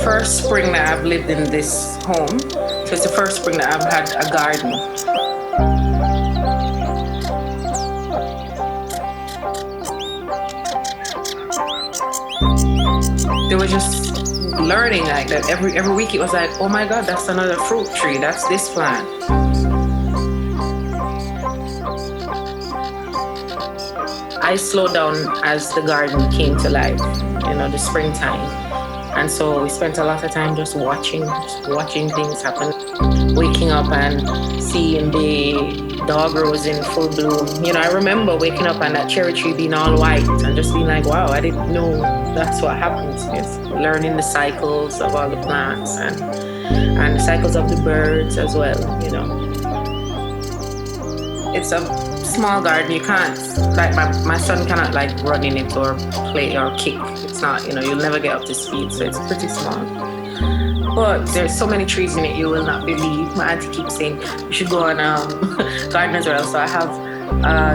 first spring that I've lived in this home. So it's the first spring that I've had a garden. They were just learning like that. Every week it was like, oh my God, that's another fruit tree. That's this plant. I slowed down as the garden came to life, the springtime. And so we spent a lot of time just watching things happen. Waking up and seeing the dog rose in full bloom. I remember waking up and that cherry tree being all white and just being like, wow, I didn't know that's what happens. It's learning the cycles of all the plants and the cycles of the birds as well, It's a small garden. You can't, like my son cannot like run in it or play or kick. It's not, you'll never get up to speed, so it's pretty small. But there's so many trees in it you will not believe. My auntie keeps saying you should go on garden as well. So I have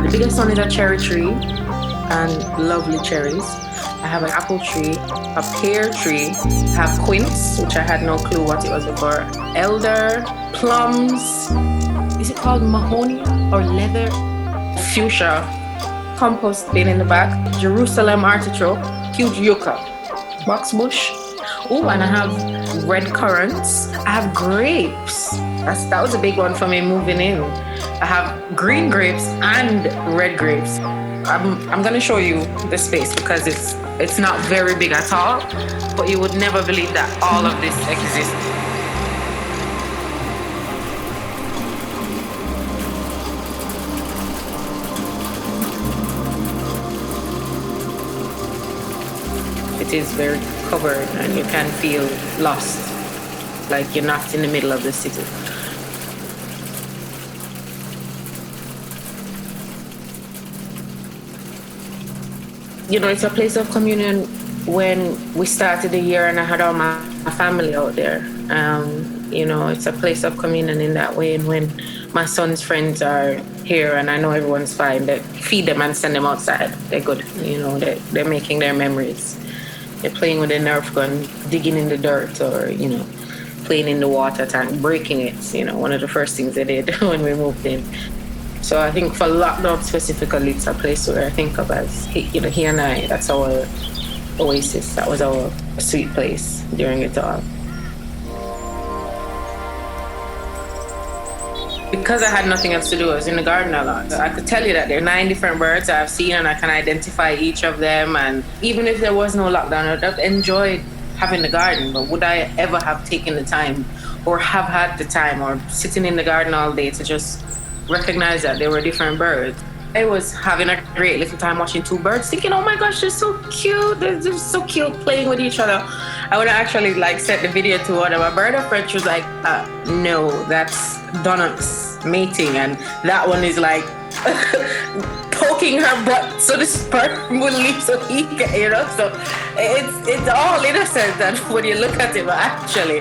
the biggest one is a cherry tree and lovely cherries. I have an apple tree, a pear tree, I have quince, which I had no clue what it was before, elder, plums, is it called mahogany or leather? Fuchsia, compost bin in the back, Jerusalem artichoke, huge yucca, boxbush. Oh, and I have red currants. I have grapes. That was a big one for me moving in. I have green grapes and red grapes. I'm gonna show you the space because it's not very big at all, but you would never believe that all of this exists. It is very covered and you can feel lost, like you're not in the middle of the city. It's a place of communion. When we started the year and I had all my family out there, it's a place of communion in that way. And when my son's friends are here and I know everyone's fine, they feed them and send them outside. They're good, they're making their memories. They're playing with a Nerf gun, digging in the dirt or, playing in the water tank, breaking it. One of the first things they did when we moved in. So I think for lockdown specifically, it's a place where I think of as, he and I, that's our oasis. That was our sweet place during it all. Because I had nothing else to do, I was in the garden a lot. I could tell you that there are 9 different birds I've seen and I can identify each of them. And even if there was no lockdown, I'd have enjoyed having the garden. But would I ever have taken the time or have had the time or sitting in the garden all day to just recognize that there were different birds? I was having a great little time watching 2 birds, thinking, oh my gosh, they're so cute. They're just so cute playing with each other. I would actually sent the video to one of my bird friends. She was like, no, that's Donnock's mating. And that one is poking her butt so the sperm will leave so he can, So it's all innocent. And when you look at it, but actually,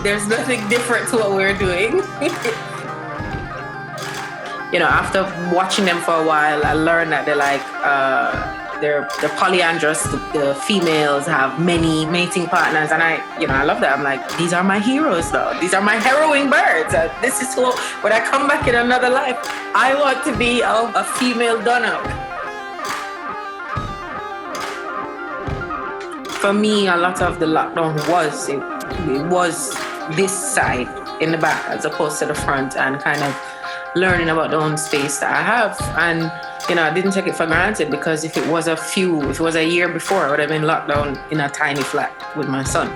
there's nothing different to what we're doing. After watching them for a while, I learned that they're polyandrous. The females have many mating partners, and I love that. I'm like, these are my heroes, though. These are my harrowing birds. This is who, when I come back in another life, I want to be a female Donnock. For me, a lot of the lockdown was this side in the back as opposed to the front, and kind of learning about the own space that I have. And I didn't take it for granted, because if it was a year before, I would have been locked down in a tiny flat with my son.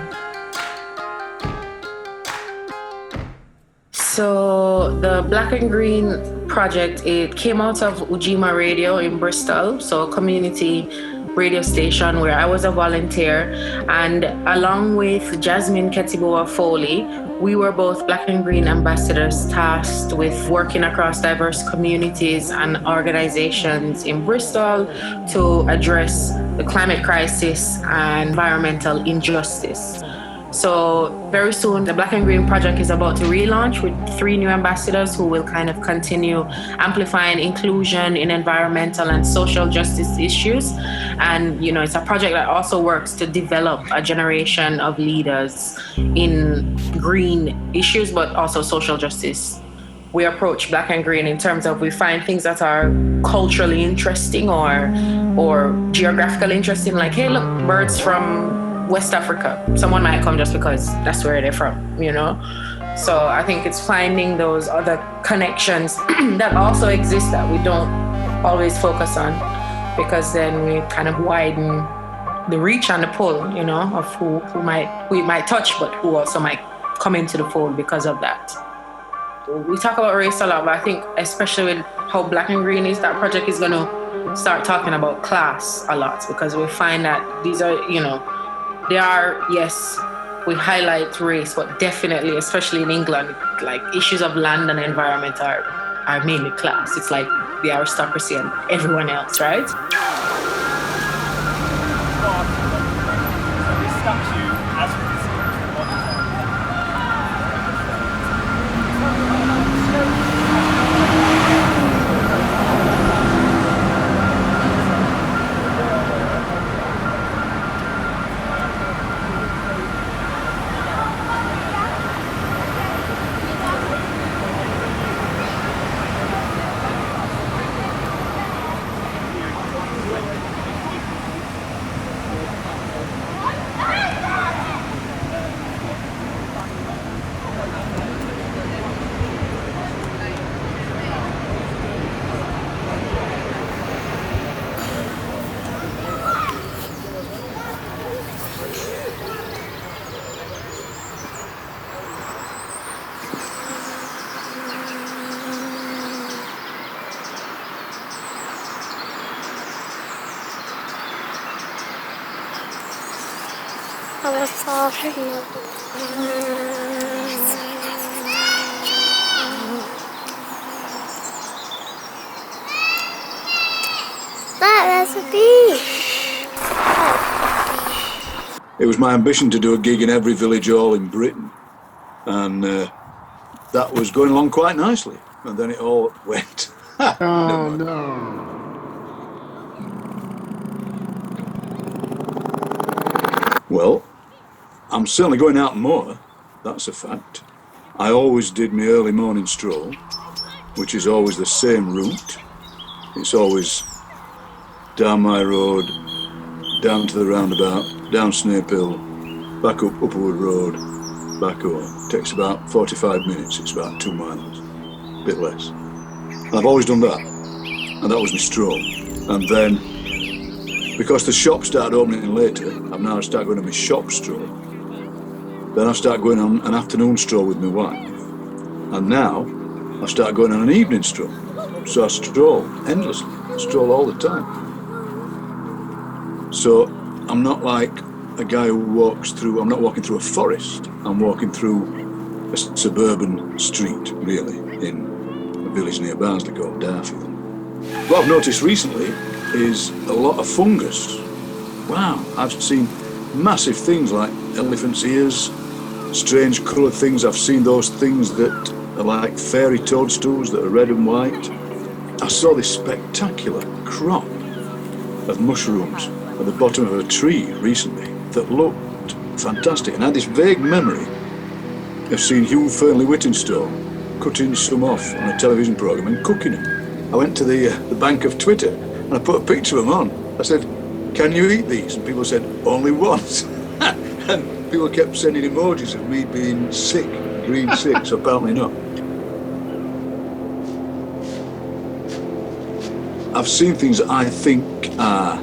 So the Black and Green project, it came out of Ujima Radio in Bristol, so a community radio station where I was a volunteer, and along with Jasmine Ketiboa Foley, we were both Black and Green ambassadors tasked with working across diverse communities and organizations in Bristol to address the climate crisis and environmental injustice. So very soon, the Black and Green project is about to relaunch with 3 new ambassadors who will kind of continue amplifying inclusion in environmental and social justice issues. And, you know, it's a project that also works to develop a generation of leaders in green issues, but also social justice. We approach Black and Green in terms of we find things that are culturally interesting or geographically interesting, like, hey, look, birds from West Africa. Someone might come just because that's where they're from, you know? So I think it's finding those other connections that also exist that we don't always focus on, because then we kind of widen the reach and the pull, you know, of who we might touch, but who also might come into the fold because of that. We talk about race a lot, but I think especially with how Black and Green is, that project is going to start talking about class a lot, because we find that these are, you know, they are, yes, we highlight race, but definitely, especially in England, like issues of land and environment are mainly class. It's like the aristocracy and everyone else, right? There's a beach. It was my ambition to do a gig in every village hall in Britain, and that was going along quite nicely, and then it all went. Oh no. Well, I'm certainly going out more, that's a fact. I always did my early morning stroll, which is always the same route. It's always down my road, down to the roundabout, down Snape Hill, back up Upperwood Road, back home. It takes about 45 minutes, it's about 2 miles, a bit less. And I've always done that, and that was my stroll. And then, because the shop started opening later, I've now started going on my shop stroll. Then I start going on an afternoon stroll with my wife. And now, I start going on an evening stroll. So I stroll endlessly, I stroll all the time. So I'm not like a guy who walks through, I'm not walking through a forest, I'm walking through a suburban street, really, in a village near Barnsley called Darfield. What I've noticed recently is a lot of fungus. Wow, I've seen massive things like elephant's ears, strange coloured things. I've seen those things that are like fairy toadstools that are red and white. I saw this spectacular crop of mushrooms at the bottom of a tree recently that looked fantastic, and I had this vague memory of seeing Hugh Fearnley-Whittingstall cutting some off on a television programme and cooking them. I went to the bank of Twitter and I put a picture of them on. I said, "Can you eat these?" And people said, "Only once." And people kept sending emojis of me being sick, green sick, so apparently not. I've seen things that I think are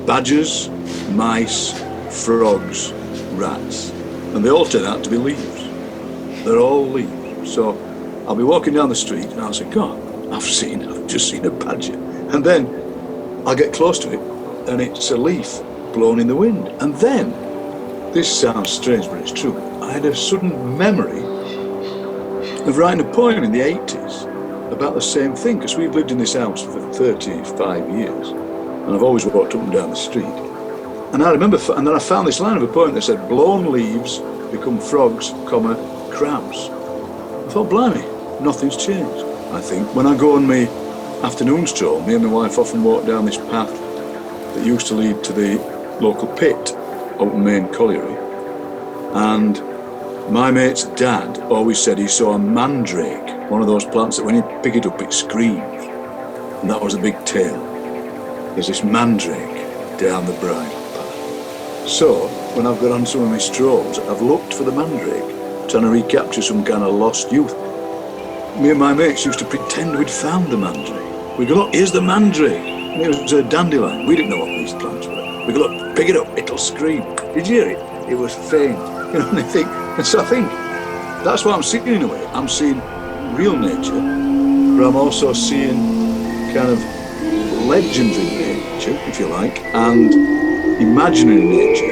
badgers, mice, frogs, rats, and they all turn out to be leaves. They're all leaves. So I'll be walking down the street and I'll say, "God, I've just seen a badger." And then I'll get close to it and it's a leaf blown in the wind. And then, this sounds strange, but it's true, I had a sudden memory of writing a poem in the 80s about the same thing, because we've lived in this house for 35 years, and I've always walked up and down the street. And I remember, and then I found this line of a poem that said, "Blown leaves become frogs, crabs. I thought, blimey, nothing's changed. I think when I go on my afternoon stroll, me and my wife often walk down this path that used to lead to the local pit, Open Main Colliery, and my mate's dad always said he saw a mandrake, one of those plants that when you pick it up it screams, and that was a big tail. There's this mandrake down the bridle path. So when I've got on some of my strolls, I've looked for the mandrake, trying to recapture some kind of lost youth. Me and my mates used to pretend we'd found the mandrake. We go, look, here's the mandrake. And it was a dandelion. We didn't know what these plants were. We go, look, pick it up, it'll scream. Did you hear it? It was faint. You know, and so I think that's what I'm seeing in a way. I'm seeing real nature, but I'm also seeing kind of legendary nature, if you like, and imaginary nature,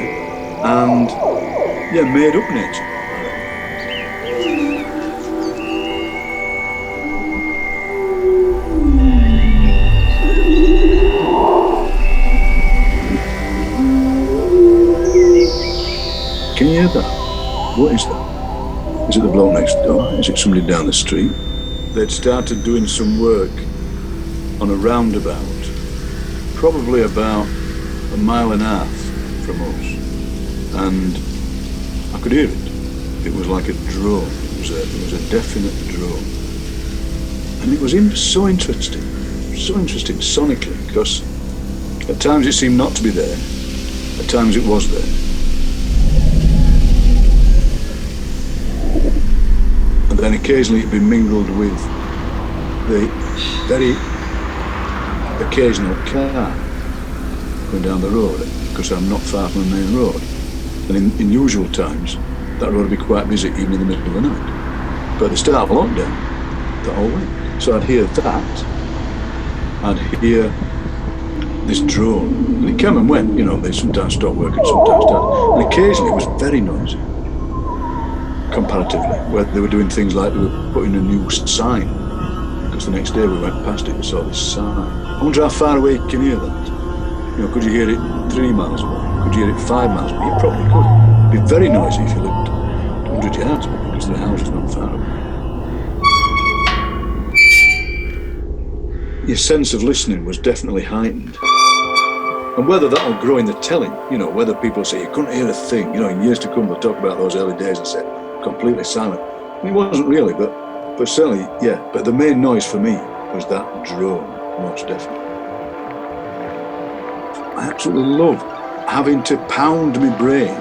and made up nature. Can you hear that? What is that? Is it the bloke next door? Is it somebody down the street? They'd started doing some work on a roundabout, probably about 1.5 miles from us, and I could hear it. It was like a drone. It was a definite drone, and it was so interesting sonically, because at times it seemed not to be there, at times it was there. And then occasionally it'd be mingled with the very occasional car going down the road, because I'm not far from the main road. And in usual times, that road would be quite busy even in the middle of the night. But at the start of lockdown, that all went. So I'd hear that, I'd hear this drone. And it came and went, you know, they sometimes stopped working, sometimes started. And occasionally it was very noisy. Comparatively, where they were doing things like they were putting a new sign, because the next day we went past it and saw this sign. I wonder how far away you can hear that. You know, could you hear it 3 miles away? Could you hear it 5 miles away? You probably could. It'd be very noisy if you lived 100 yards away, because the house is not far away. Your sense of listening was definitely heightened. And whether that'll grow in the telling, you know, whether people say you couldn't hear a thing, you know, in years to come they'll talk about those early days and say, completely silent. And it wasn't really, but certainly, yeah. But the main noise for me was that drone, most definitely. I absolutely love having to pound my brain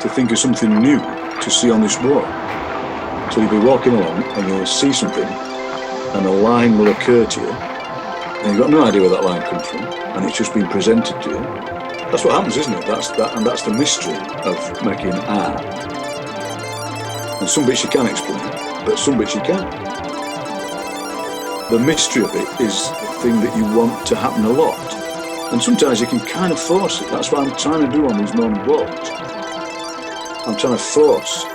to think of something new to see on this wall. So you'll be walking along and you'll see something and a line will occur to you and you've got no idea where that line comes from and it's just been presented to you. That's what happens, isn't it? That's the mystery of making art. And some bits you can explain, but some bits you can't. The mystery of it is the thing that you want to happen a lot. And sometimes you can kind of force it. That's what I'm trying to do on these morning walks. I'm trying to force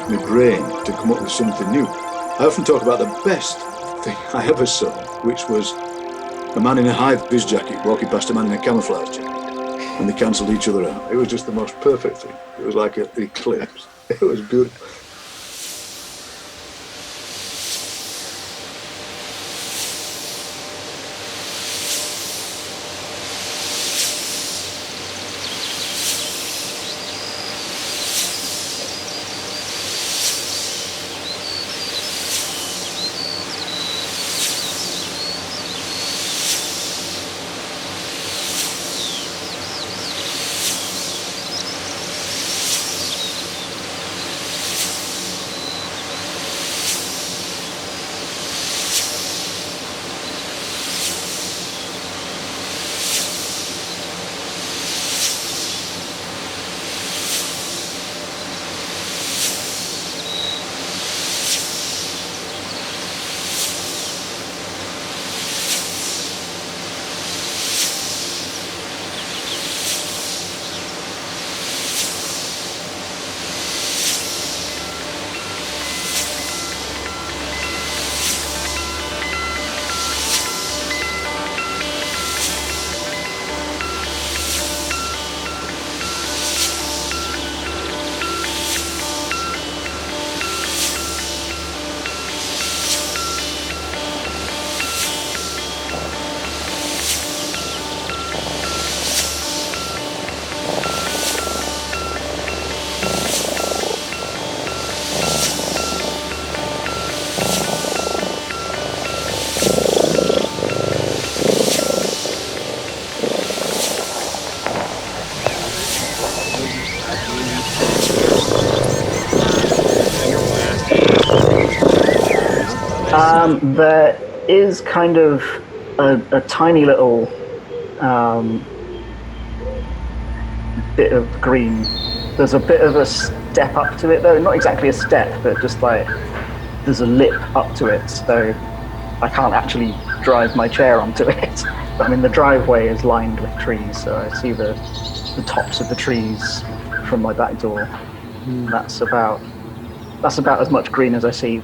my brain to come up with something new. I often talk about the best thing I ever saw, which was a man in a high-vis jacket walking past a man in a camouflage jacket. And they cancelled each other out. It was just the most perfect thing. It was like an eclipse. It was beautiful. There is kind of a tiny little bit of green. There's a bit of a step up to it, though. Not exactly a step, but just like there's a lip up to it, so I can't actually drive my chair onto it. But I mean, the driveway is lined with trees, so I see the tops of the trees from my back door. That's about as much green as I see.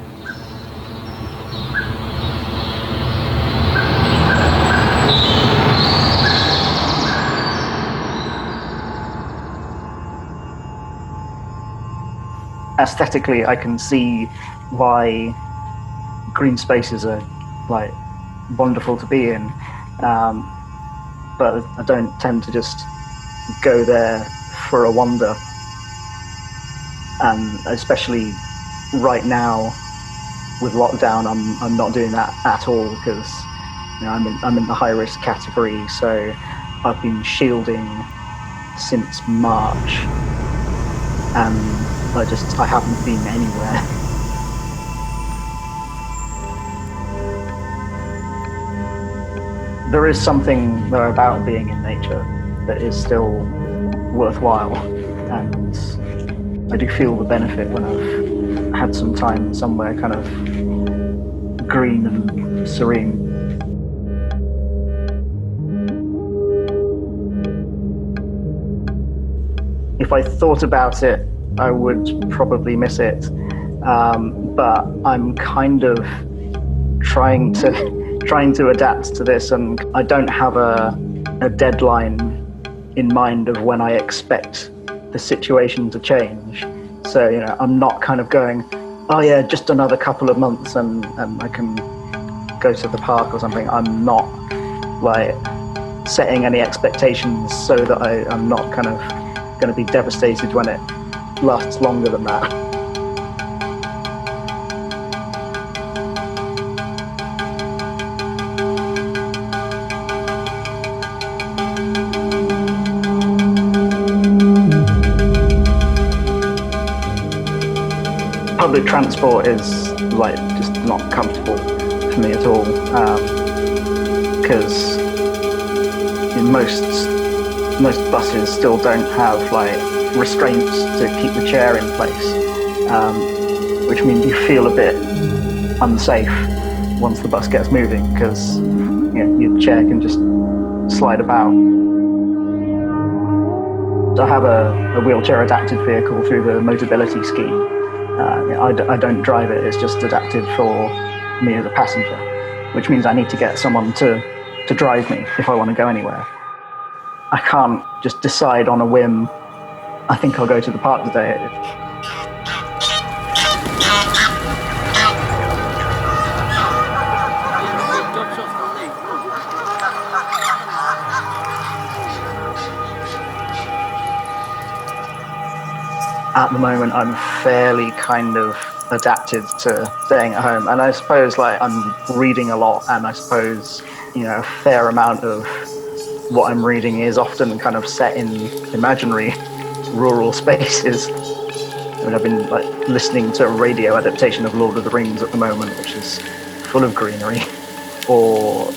Aesthetically, I can see why green spaces are like wonderful to be in, but I don't tend to just go there for a wander. And especially right now with lockdown, I'm not doing that at all because I'm in the high risk category. So I've been shielding since March, and I haven't been anywhere. There is something though about being in nature that is still worthwhile, and I do feel the benefit when I've had some time somewhere kind of green and serene. If I thought about it, I would probably miss it, but I'm kind of trying to adapt to this, and I don't have a deadline in mind of when I expect the situation to change. So I'm not kind of going, oh yeah, just another couple of months and I can go to the park or something. I'm not like setting any expectations so that I'm not kind of going to be devastated when it lasts longer than that. Public transport is like just not comfortable for me at all, because most buses still don't have like restraints to keep the chair in place, which means you feel a bit unsafe once the bus gets moving because your chair can just slide about. I have a wheelchair adapted vehicle through the Motability scheme. I don't drive it, it's just adapted for me as a passenger, which means I need to get someone to drive me if I want to go anywhere. I can't just decide on a whim, I think I'll go to the park today. At the moment, I'm fairly kind of adapted to staying at home, and I suppose like I'm reading a lot, and I suppose a fair amount of what I'm reading is often kind of set in imaginary rural spaces. I mean, I've been like listening to a radio adaptation of Lord of the Rings at the moment, which is full of greenery, or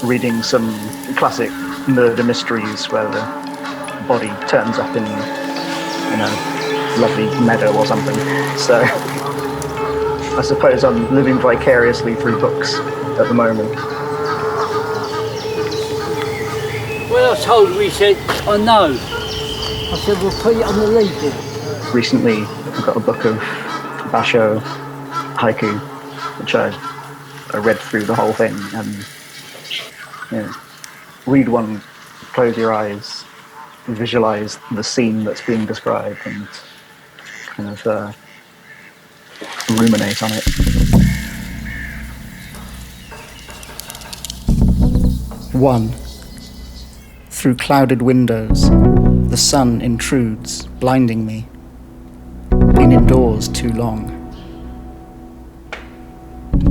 reading some classic murder mysteries where the body turns up in lovely meadow or something. So I suppose I'm living vicariously through books at the moment. When I was told, we said, I know. I said, we'll put it on the leaflet. Recently, I got a book of Basho haiku, which I read through the whole thing, and read one, close your eyes, visualize the scene that's being described, and kind of ruminate on it. One. Through clouded windows, the sun intrudes, blinding me. Been indoors too long.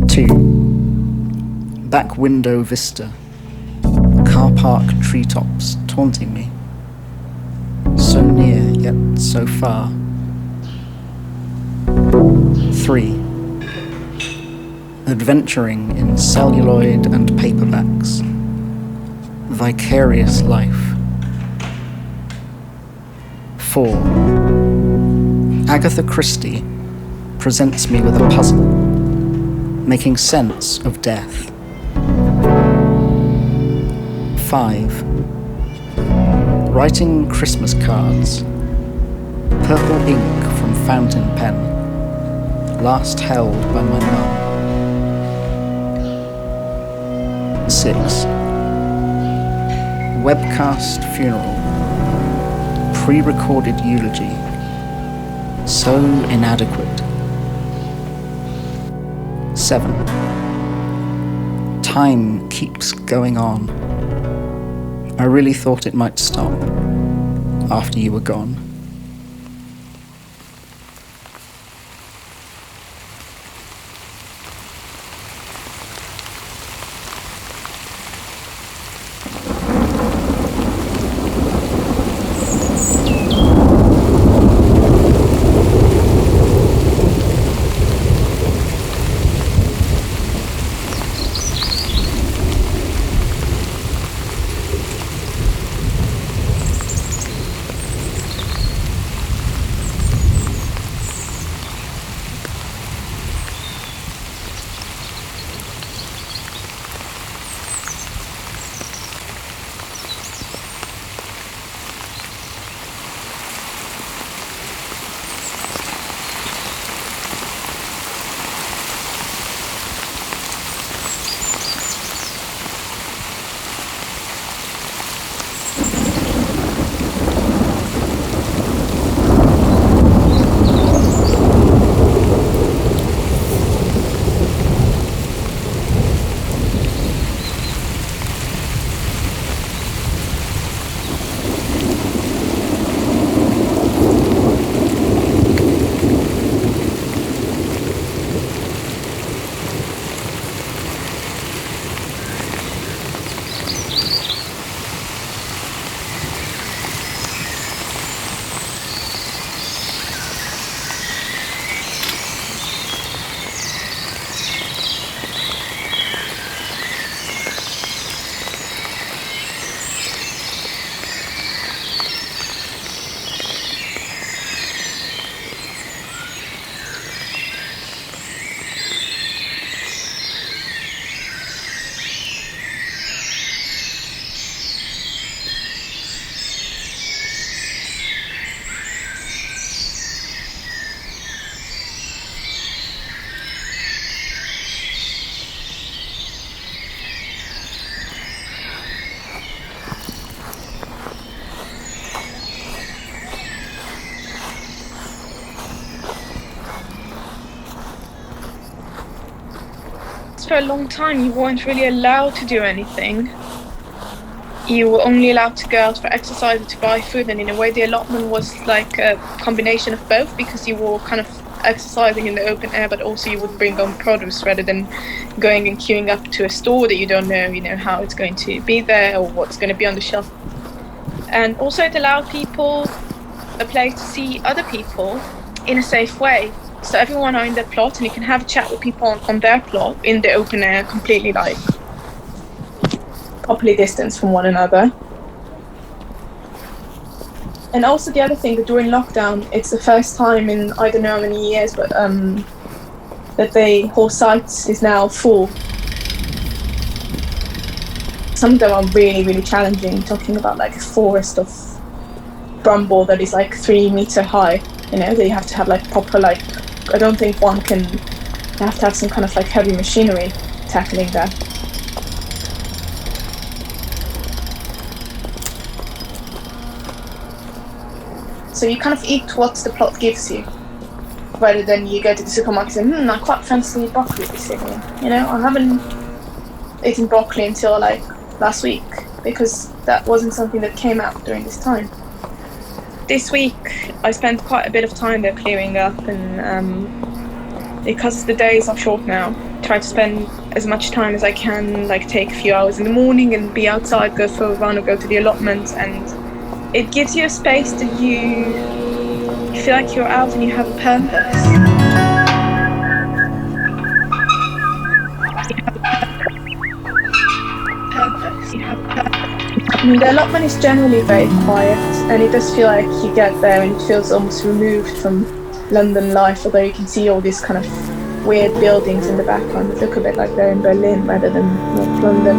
2. Back window vista. Car park treetops taunting me. So near, yet so far. 3. adventuring in celluloid and paperbacks. Vicarious life. 4. Agatha Christie presents me with a puzzle, making sense of death. 5. Writing Christmas cards. Purple ink from fountain pen, last held by my mum. 6. Webcast funeral. Pre-recorded eulogy. So inadequate. 7. Time keeps going on. I really thought it might stop after you were gone. For a long time you weren't really allowed to do anything. You were only allowed to go out for exercise or to buy food, and in a way the allotment was like a combination of both, because you were kind of exercising in the open air, but also you would bring on produce rather than going and queuing up to a store that you don't know, how it's going to be there or what's going to be on the shelf. And also it allowed people a place to see other people in a safe way. So everyone are in their plot, and you can have a chat with people on their plot in the open air, completely properly distanced from one another. And also the other thing, that during lockdown, it's the first time in I don't know how many years, but that the whole site is now full. Some of them are really, really challenging, talking about like a forest of bramble that is like 3 meters high, they have to have like proper I don't think one can, you have to have some kind of like heavy machinery tackling that. So you kind of eat what the plot gives you, rather than you go to the supermarket and say, I quite fancy broccoli this evening. I haven't eaten broccoli until like last week, because that wasn't something that came out during this time. This week I spent quite a bit of time there clearing up, and because the days are short now, try to spend as much time as I can, like take a few hours in the morning and be outside, go for a run or go to the allotment, and it gives you a space that you feel like you're out and you have a purpose. mean, the allotment is generally very quiet, and it does feel like you get there and it feels almost removed from London life, although you can see all these kind of weird buildings in the background that look a bit like they're in Berlin rather than North London.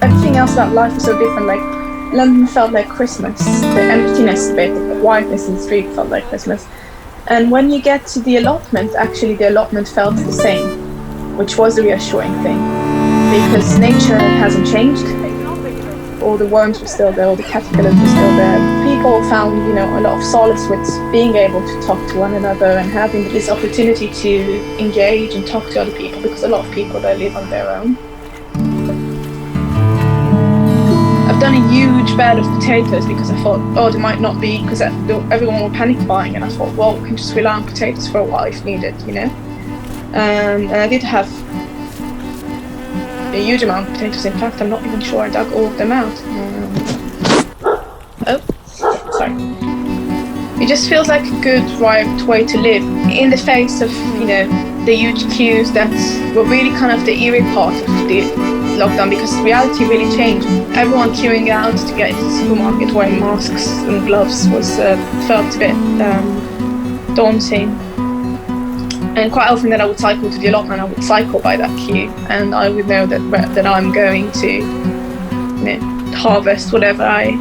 Everything else about life was so different. Like, London felt like Christmas. The emptiness a bit, the quietness in the street felt like Christmas. And when you get to the allotment, actually the allotment felt the same, which was a reassuring thing, because nature hasn't changed. All the worms were still there, all the caterpillars were still there. People found, a lot of solace with being able to talk to one another and having this opportunity to engage and talk to other people, because a lot of people there live on their own. I've done a huge bed of potatoes because I thought, there might not be, because everyone were panic buying, and I thought, well, we can just rely on potatoes for a while if needed, And I did have a huge amount of potatoes. In fact, I'm not even sure I dug all of them out. Sorry. It just feels like a good, right way to live in the face of, the huge queues that were really kind of the eerie part of the lockdown, because reality really changed. Everyone queuing out to get into the supermarket wearing masks and gloves was felt a bit daunting. And quite often that I would cycle to the allotment, I would cycle by that queue, and I would know that I'm going to harvest whatever I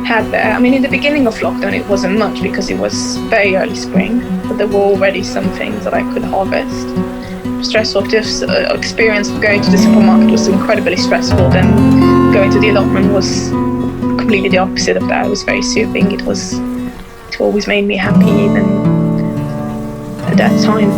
had there. I mean, in the beginning of lockdown it wasn't much because it was very early spring, but there were already some things that I could harvest. Stressful. This experience of going to the supermarket was incredibly stressful. Then going to the allotment was completely the opposite of that. It was very soothing. It always made me happy even at that time.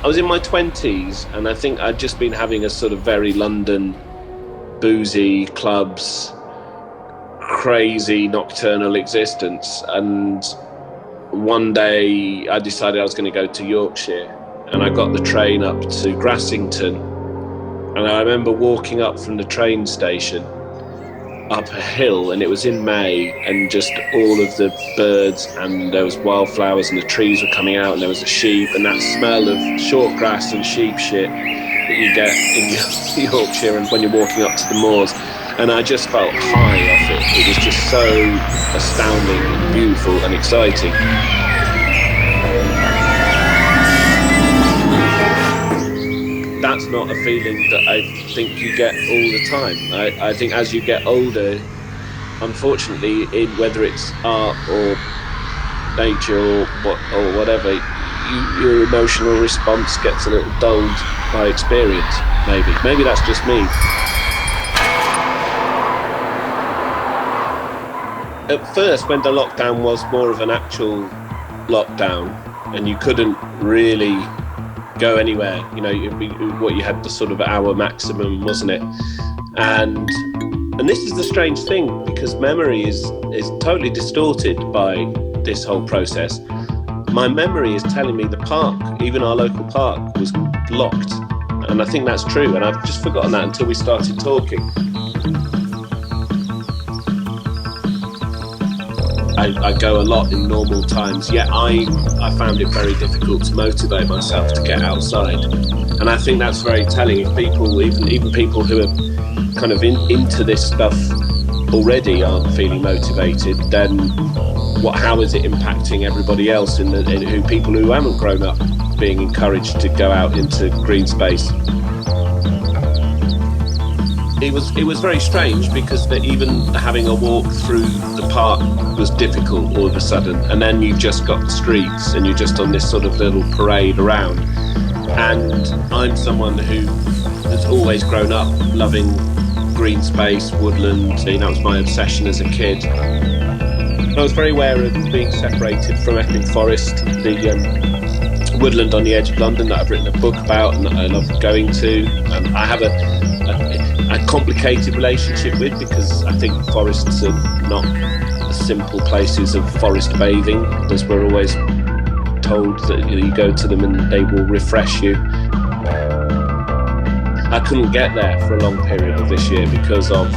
I was in my 20s, and I think I'd just been having a sort of very London, boozy, clubs, crazy nocturnal existence. And one day I decided I was going to go to Yorkshire, and I got the train up to Grassington. And I remember walking up from the train station up a hill, and it was in May, and just all of the birds, and there was wildflowers, and the trees were coming out, and there was a sheep, and that smell of short grass and sheep shit that you get in Yorkshire and when you're walking up to the moors. And I just felt high off it. It was just so astounding and beautiful and exciting. That's not a feeling that I think you get all the time. I think as you get older, unfortunately, whether it's art or nature or whatever, your emotional response gets a little dulled by experience. Maybe that's just me. At first, when the lockdown was more of an actual lockdown, and you couldn't really go anywhere, what you had the sort of hour maximum, wasn't it? And this is the strange thing, because memory is totally distorted by this whole process. My memory is telling me the park, even our local park, was locked, and I think that's true, and I've just forgotten that until we started talking. I go a lot in normal times, yet I found it very difficult to motivate myself to get outside. And I think that's very telling. If people, even people who are kind of into this stuff already aren't feeling motivated, then how is it impacting everybody else people who haven't grown up being encouraged to go out into green space? It was very strange, because even having a walk through the park was difficult all of a sudden, and then you've just got the streets and you're just on this sort of little parade around. And I'm someone who has always grown up loving green space, woodland. That was my obsession as a kid. I was very aware of being separated from Epping Forest, the woodland on the edge of London that I've written a book about and that I love going to. I have a complicated relationship with, because I think forests are not the simple places of forest bathing, as we're always told that you go to them and they will refresh you. I couldn't get there for a long period of this year because of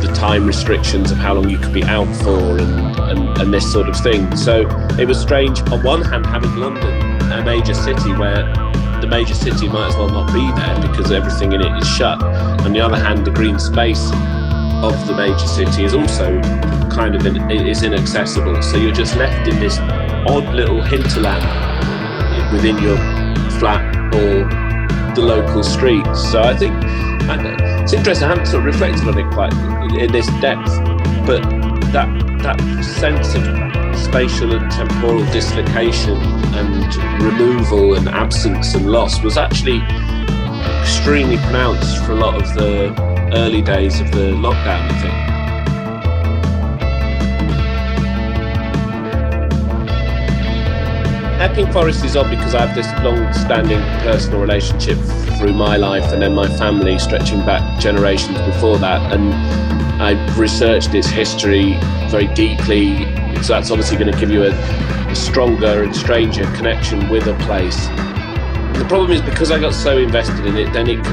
the time restrictions of how long you could be out for and this sort of thing. So it was strange, on one hand, having London, a major city, where the major city might as well not be there because everything in it is shut. On the other hand, the green space of the major city is also kind of is inaccessible. So you're just left in this odd little hinterland within your flat or the local streets. So I think it's interesting. I haven't sort of reflected on it quite in this depth, but that sense of spatial and temporal dislocation and removal and absence and loss was actually extremely pronounced for a lot of the early days of the lockdown, I think. Epping Forest is odd because I have this long-standing personal relationship through my life and then my family stretching back generations before that, and I've researched its history very deeply, so that's obviously going to give you a stronger and stranger connection with a place. The problem is, because I got so invested in it, then it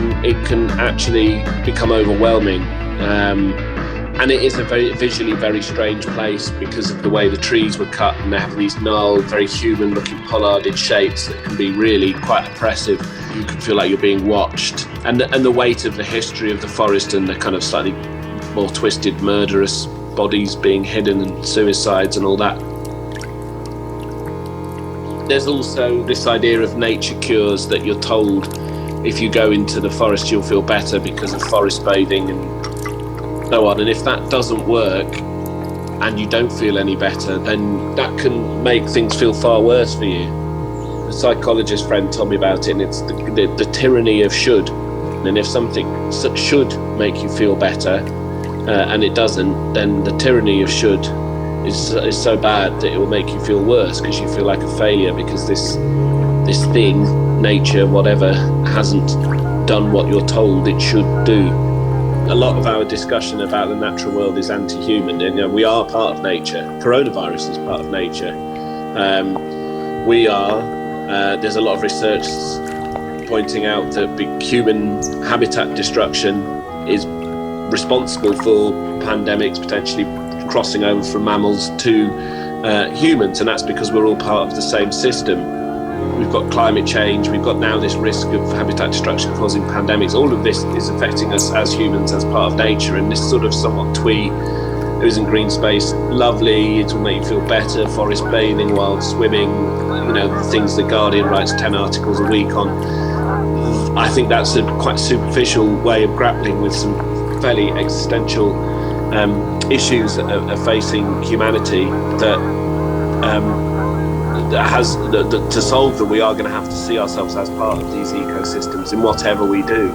can actually become overwhelming. And it is a visually very strange place because of the way the trees were cut, and they have these gnarled, very human-looking pollarded shapes that can be really quite oppressive. You can feel like you're being watched. And the weight of the history of the forest and the kind of slightly more twisted, murderous bodies being hidden and suicides and all that. There's also this idea of nature cures, that you're told if you go into the forest you'll feel better because of forest bathing and so on. And if that doesn't work and you don't feel any better, then that can make things feel far worse for you. A psychologist friend told me about it, and it's the tyranny of should. And if something should make you feel better and it doesn't, then the tyranny of should is so bad that it will make you feel worse because you feel like a failure because this thing, nature, whatever, hasn't done what you're told it should do. A lot of our discussion about the natural world is anti-human, and we are part of nature. Coronavirus is part of nature. There's a lot of research pointing out that human habitat destruction is responsible for pandemics potentially crossing over from mammals to humans, and that's because we're all part of the same system. We've got climate change, we've got now this risk of habitat destruction causing pandemics. All of this is affecting us as humans, as part of nature, and this sort of somewhat twee, who's in green space, lovely, it will make you feel better, forest bathing, wild swimming, the things the Guardian writes 10 articles a week on. I think that's a quite superficial way of grappling with some fairly existential issues that are facing humanity that to solve them, we are going to have to see ourselves as part of these ecosystems in whatever we do.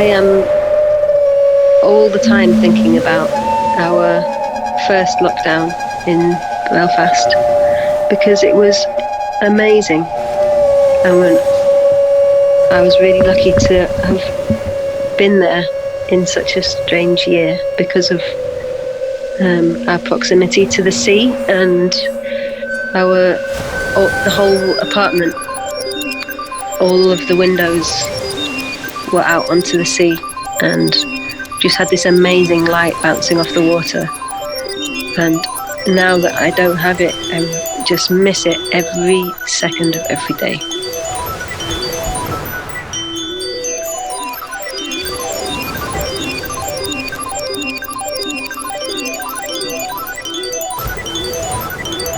I am all the time thinking about our first lockdown in Belfast, because it was amazing. And when I was really lucky to have been there in such a strange year because of our proximity to the sea, and the whole apartment, all of the windows were out onto the sea and just had this amazing light bouncing off the water. And now that I don't have it, I just miss it every second of every day.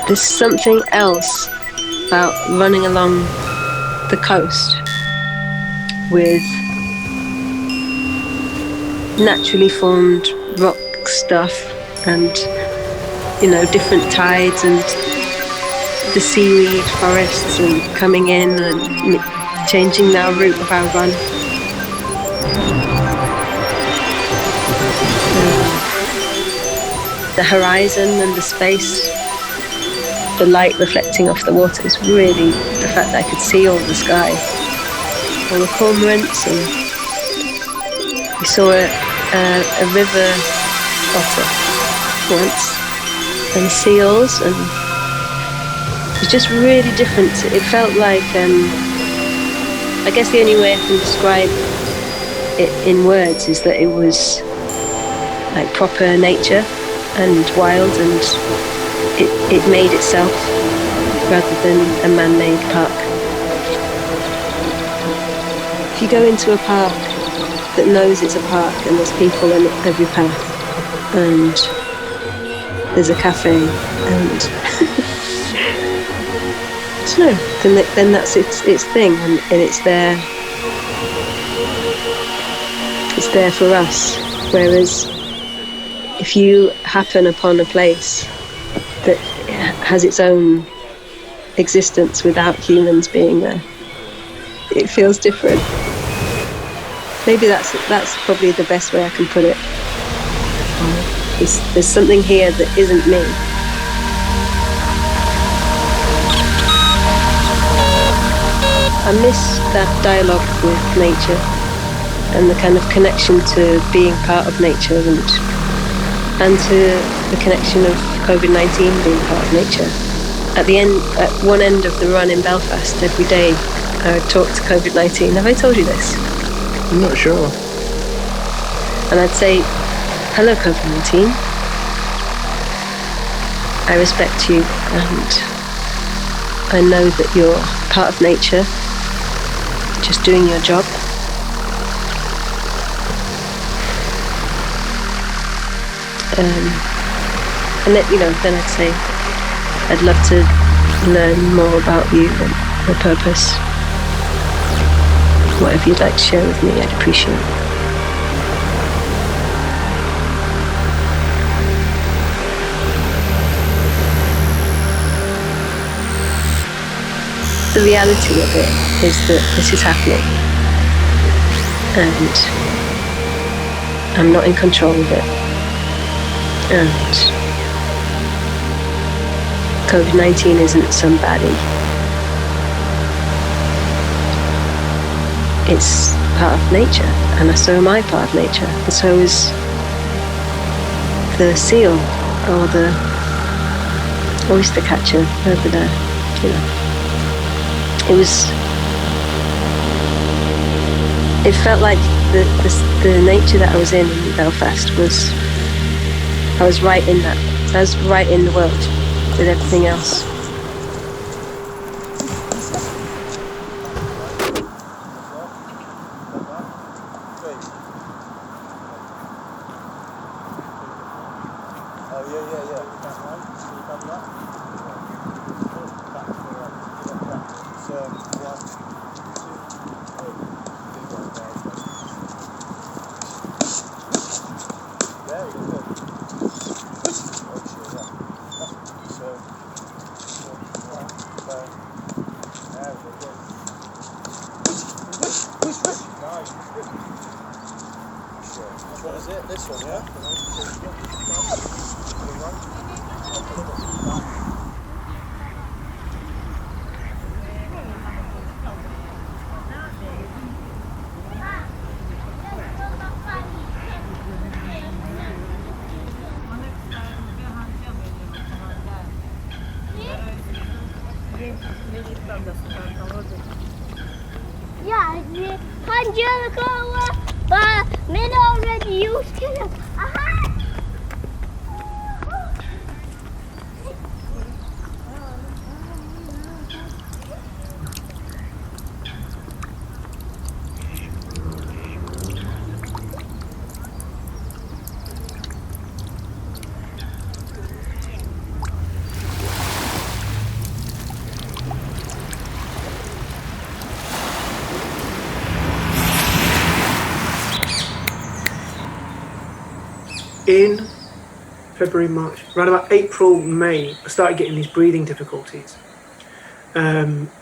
There's something else about running along the coast with naturally formed rock stuff and, you know, different tides and the seaweed forests and coming in and changing the route of our run. The horizon and the space, the light reflecting off the water is really the fact that I could see all the sky, all the cormorants, and we saw a river otter once, and seals, and it was just really different. It felt like, I guess the only way I can describe it in words is that it was like proper nature and wild, and it made itself rather than a man-made park. If you go into a park that knows it's a park and there's people in every path and there's a cafe and I don't know, then that's its thing, and it's there for us. Whereas if you happen upon a place that has its own existence without humans being there, it feels different. Maybe that's probably the best way I can put it. There's something here that isn't me. I miss that dialogue with nature and the kind of connection to being part of nature, and to the connection of COVID-19 being part of nature. At one end of the run in Belfast, every day I would talk to COVID-19. Have I told you this? I'm not sure. And I'd say, hello COVID-19. I respect you, and I know that you're part of nature, just doing your job. And then I'd say, I'd love to learn more about you and your purpose. Whatever you'd like to share with me, I'd appreciate. The reality of it is that this is happening, and I'm not in control of it. And COVID-19 isn't some baddie. It's part of nature, and so am I part of nature, and so is the seal or the oyster catcher over there. It felt like the nature that I was in Belfast was, I was right in that. I was right in the world with everything else. What is it? This one, yeah? Yeah, but men already used to them. Aha! In February, March, around about April, May, I started getting these breathing difficulties.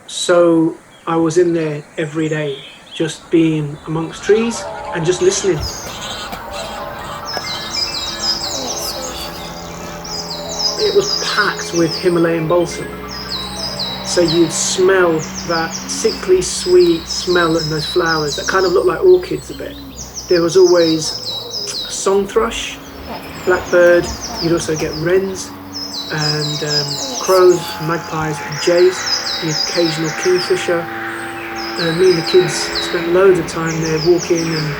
So I was in there every day, just being amongst trees and just listening. It was packed with Himalayan balsam. So you'd smell that sickly sweet smell in those flowers that kind of look like orchids a bit. There was always a song thrush, blackbird, you'd also get wrens and crows, magpies and jays, the occasional kingfisher. Me and the kids spent loads of time there walking, and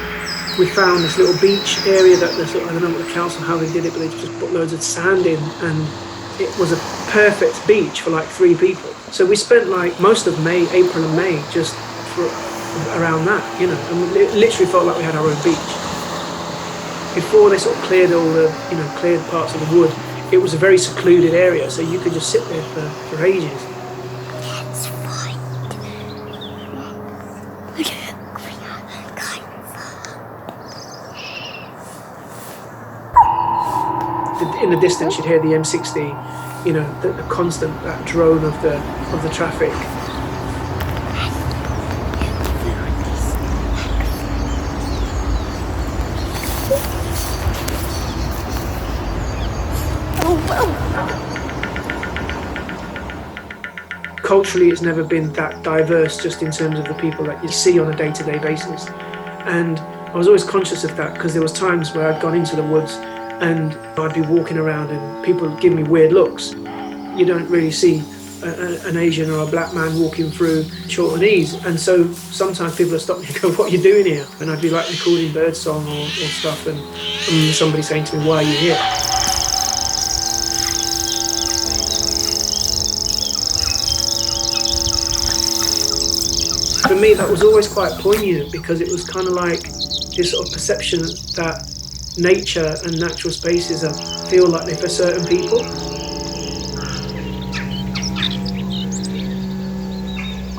we found this little beach area that I don't know what the council, how they did it, but they just put loads of sand in, and it was a perfect beach for like 3 people. So we spent like most of May, April and May just around that, you know, and it literally felt like we had our own beach. Before they sort of cleared all the, cleared parts of the wood, it was a very secluded area, so you could just sit there for ages. Let's find. In the distance, you'd hear the M60, the constant that drone of the traffic. Culturally, it's never been that diverse, just in terms of the people that you see on a day-to-day basis. And I was always conscious of that, because there was times where I'd gone into the woods and I'd be walking around and people would give me weird looks. You don't really see an Asian or a black man walking through short knees, and so sometimes people would stop me and go, "What are you doing here?" And I'd be like recording birdsong or stuff, and somebody saying to me, "Why are you here?" For me, that was always quite poignant, because it was kind of like this sort of perception that nature and natural spaces feel like they're for certain people.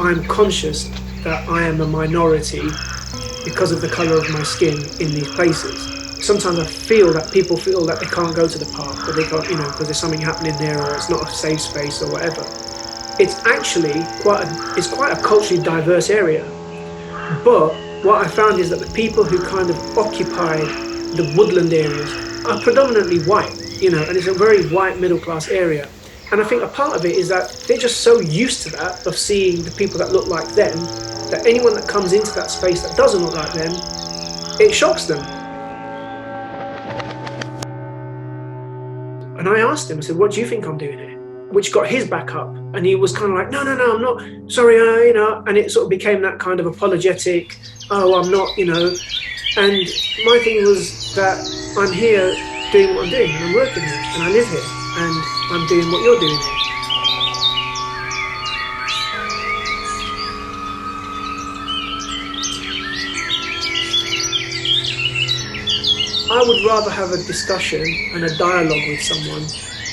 I'm conscious that I am a minority because of the colour of my skin in these places. Sometimes I feel that people feel that they can't go to the park, or they can't, because there's something happening there, or it's not a safe space or whatever. It's actually quite a culturally diverse area. But what I found is that the people who kind of occupied the woodland areas are predominantly white, and it's a very white middle class area. And I think a part of it is that they're just so used to that, of seeing the people that look like them, that anyone that comes into that space that doesn't look like them, it shocks them. And I asked him, I said, "What do you think I'm doing here?" Which got his back up, and he was kind of like, no, I'm not, sorry, and it sort of became that kind of apologetic, "Oh, I'm not, and my thing was that I'm here doing what I'm doing, and I'm working here, and I live here, and I'm doing what you're doing here. I would rather have a discussion and a dialogue with someone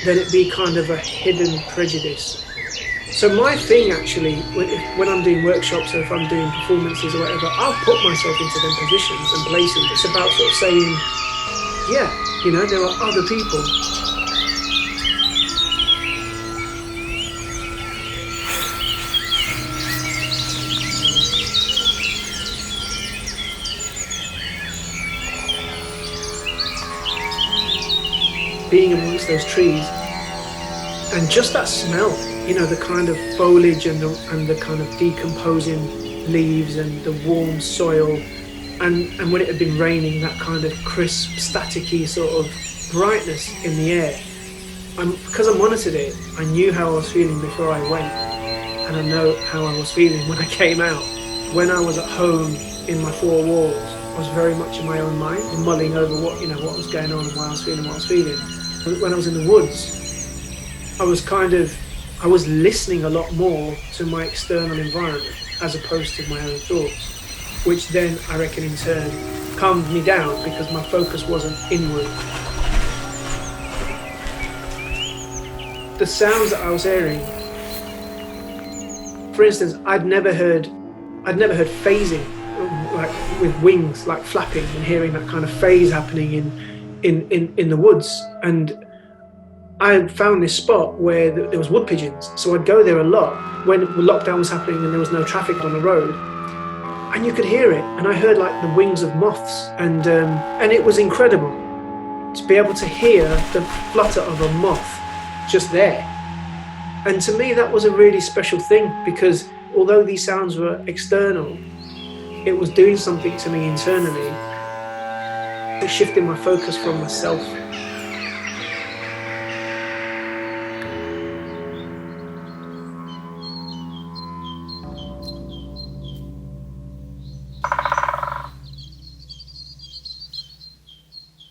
than it be kind of a hidden prejudice. So my thing actually, when I'm doing workshops or if I'm doing performances or whatever, I'll put myself into them positions and places. It's about sort of saying, yeah, there are other people. being amongst those trees, and just that smell, you know, the kind of foliage and the kind of decomposing leaves and the warm soil, and when it had been raining, that kind of crisp, staticky sort of brightness in the air. Because I monitored it, I knew how I was feeling before I went, and I know how I was feeling when I came out. When I was at home in my four walls, I was very much in my own mind, mulling over what was going on and why I was feeling what I was feeling. When I was in the woods, I was listening a lot more to my external environment as opposed to my own thoughts, which then I reckon in turn calmed me down because my focus wasn't inward. The sounds that I was hearing, for instance, I'd never heard phasing, like with wings, like flapping, and hearing that kind of phase happening in the woods. And I found this spot where there was wood pigeons, so I'd go there a lot when lockdown was happening and there was no traffic on the road, and you could hear it. And I heard like the wings of moths, and it was incredible to be able to hear the flutter of a moth just there. And to me, that was a really special thing, because although these sounds were external, it was doing something to me internally. It shifted my focus from myself.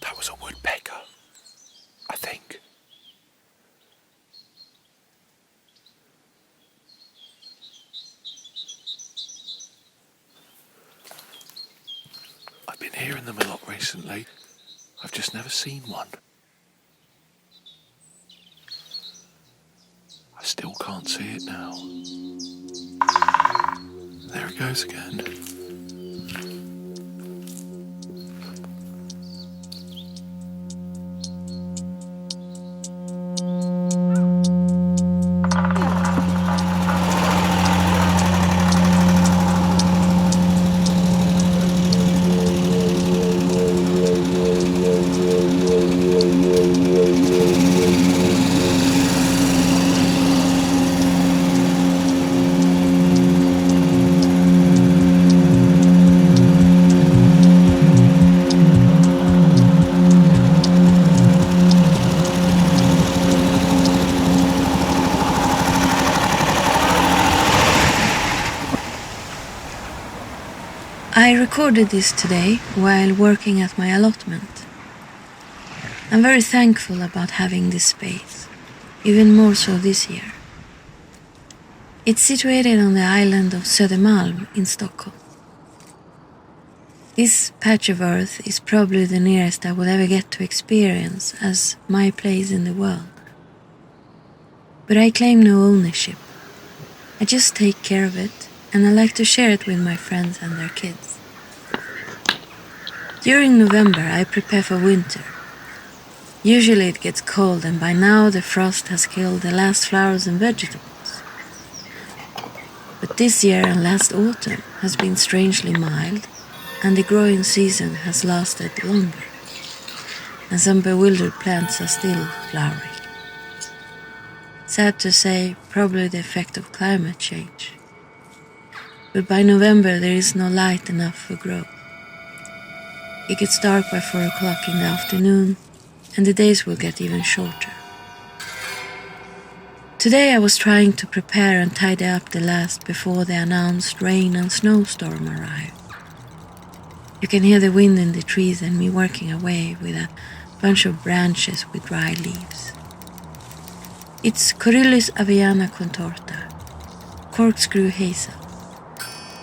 That was a woodpecker, I think. I've been hearing them a lot recently. I've just never seen one. I still can't see it now. There it goes again. I recorded this today while working at my allotment. I'm very thankful about having this space, even more so this year. It's situated on the island of Södermalm in Stockholm. This patch of earth is probably the nearest I will ever get to experience as my place in the world. But I claim no ownership. I just take care of it, and I like to share it with my friends and their kids. During November, I prepare for winter. Usually it gets cold, and by now the frost has killed the last flowers and vegetables. But this year and last autumn has been strangely mild, and the growing season has lasted longer, and some bewildered plants are still flowering. Sad to say, probably the effect of climate change. But by November there is no light enough for growth. It gets dark by 4 o'clock in the afternoon, and the days will get even shorter. Today I was trying to prepare and tidy up the last before the announced rain and snowstorm arrived. You can hear the wind in the trees and me working away with a bunch of branches with dry leaves. It's Coryllis Aveana contorta, corkscrew hazel,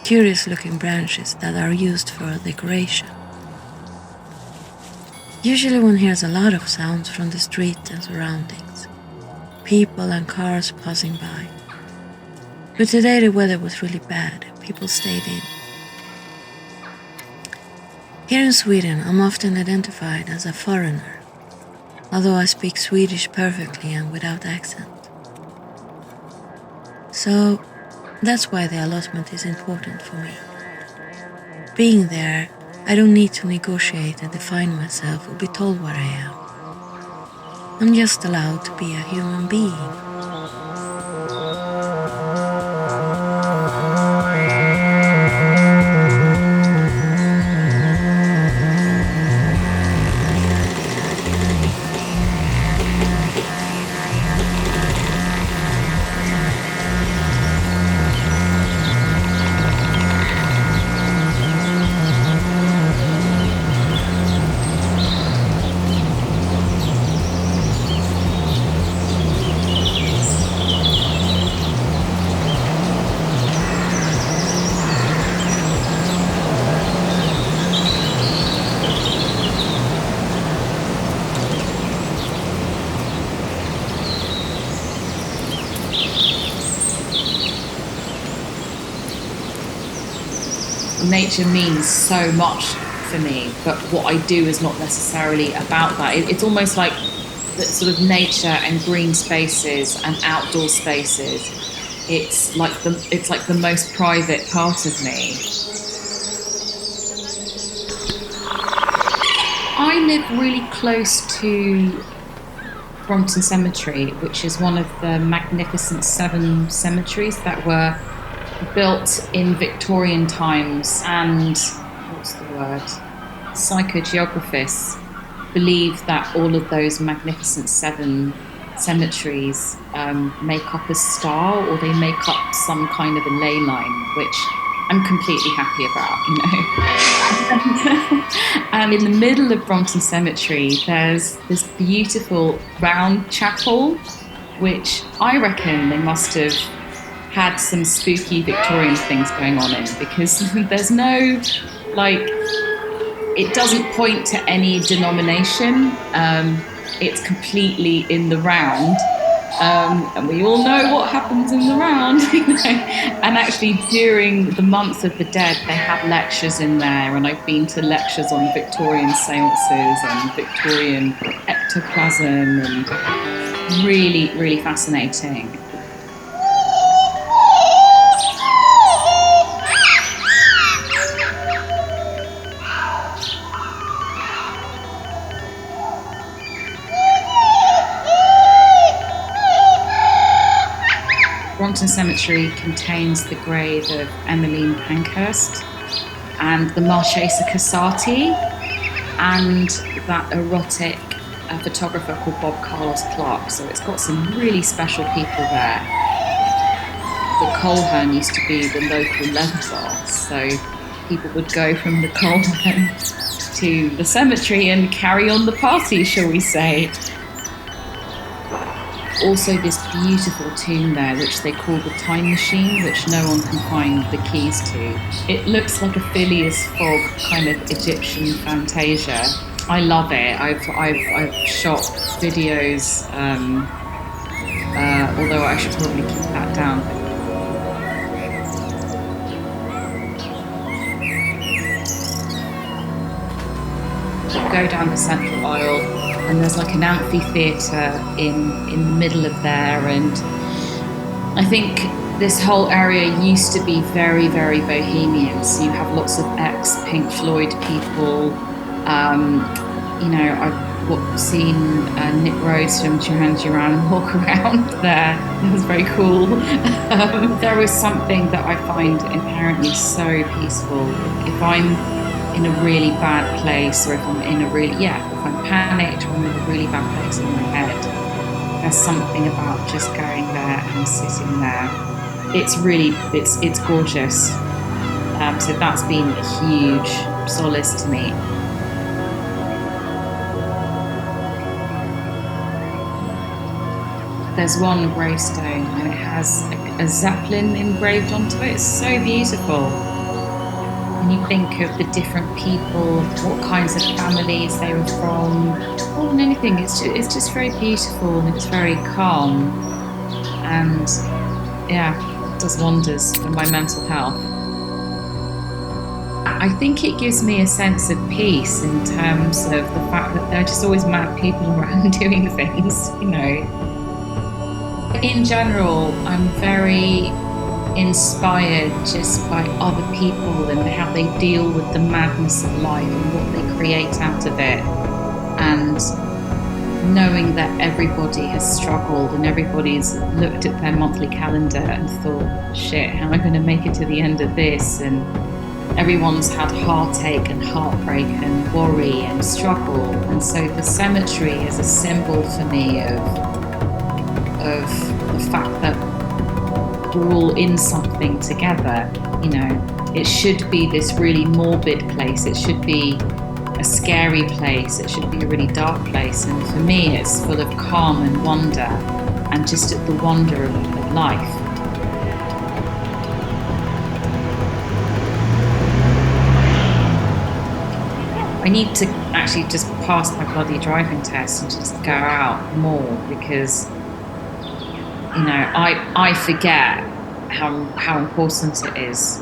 curious-looking branches that are used for decoration. Usually one hears a lot of sounds from the street and surroundings, people and cars passing by. But today the weather was really bad and people stayed in. Here in Sweden I'm often identified as a foreigner, although I speak Swedish perfectly and without accent. So that's why the allotment is important for me. Being there, I don't need to negotiate and define myself or be told what I am. I'm just allowed to be a human being. Nature means so much for me, but what I do is not necessarily about that. It's almost like that sort of nature and green spaces and outdoor spaces. It's like the most private part of me. I live really close to Brompton Cemetery, which is one of the magnificent 7 cemeteries that were built in Victorian times, and what's the word? Psychogeographists believe that all of those magnificent 7 cemeteries make up a star, or they make up some kind of a ley line, which I'm completely happy about, And in the middle of Brompton Cemetery, there's this beautiful round chapel, which I reckon they must have had some spooky Victorian things going on in, because there's no, it doesn't point to any denomination. It's completely in the round. And we all know what happens in the round, And actually, during the month of the dead, they have lectures in there, and I've been to lectures on Victorian seances and Victorian ectoplasm, and really, really fascinating. Brompton Cemetery contains the grave of Emmeline Pankhurst and the Marchesa Cassati and that erotic photographer called Bob Carlos Clark. So it's got some really special people there. The Coleherne used to be the local leather bar, so people would go from the Coleherne to the cemetery and carry on the party, shall we say. Also this beautiful tomb there, which they call the Time Machine, which no one can find the keys to. It looks like a Phileas Fogg kind of Egyptian fantasia. I love it. I've shot videos, although I should probably keep that down. Go down the central aisle, and there's like an amphitheatre in the middle of there, and I think this whole area used to be very, very bohemian. So you have lots of ex-Pink Floyd people. I've seen Nick Rhodes from Duran Duran walk around there. It was very cool. There is something that I find inherently so peaceful. If I'm in a really bad place, or if I'm panicked, or I'm in a really bad place in my head, there's something about just going there and sitting there. It's gorgeous. So that's been a huge solace to me. There's one gravestone and it has a zeppelin engraved onto it. It's so beautiful. When you think of the different people, what kinds of families they were from, more than anything, it's just very beautiful, and it's very calm, and it does wonders for my mental health. I think it gives me a sense of peace in terms of the fact that there are just always mad people around doing things, In general, I'm very inspired just by other people and how they deal with the madness of life and what they create out of it. And knowing that everybody has struggled and everybody's looked at their monthly calendar and thought, shit, how am I going to make it to the end of this? And everyone's had heartache and heartbreak and worry and struggle. And so the cemetery is a symbol for me of the fact that we're all in something together. You know, it should be this really morbid place. It should be a scary place. It should be a really dark place. And for me, it's full of calm and wonder, and just at the wonder of life. I need to actually just pass my bloody driving test and just go out more, because, you know, I forget how important it is.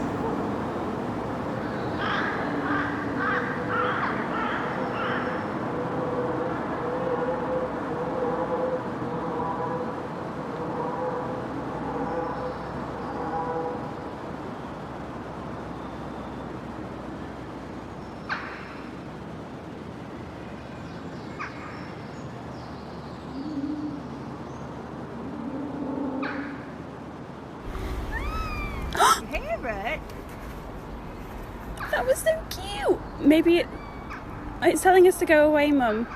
That was so cute. Maybe it's telling us to go away, Mum.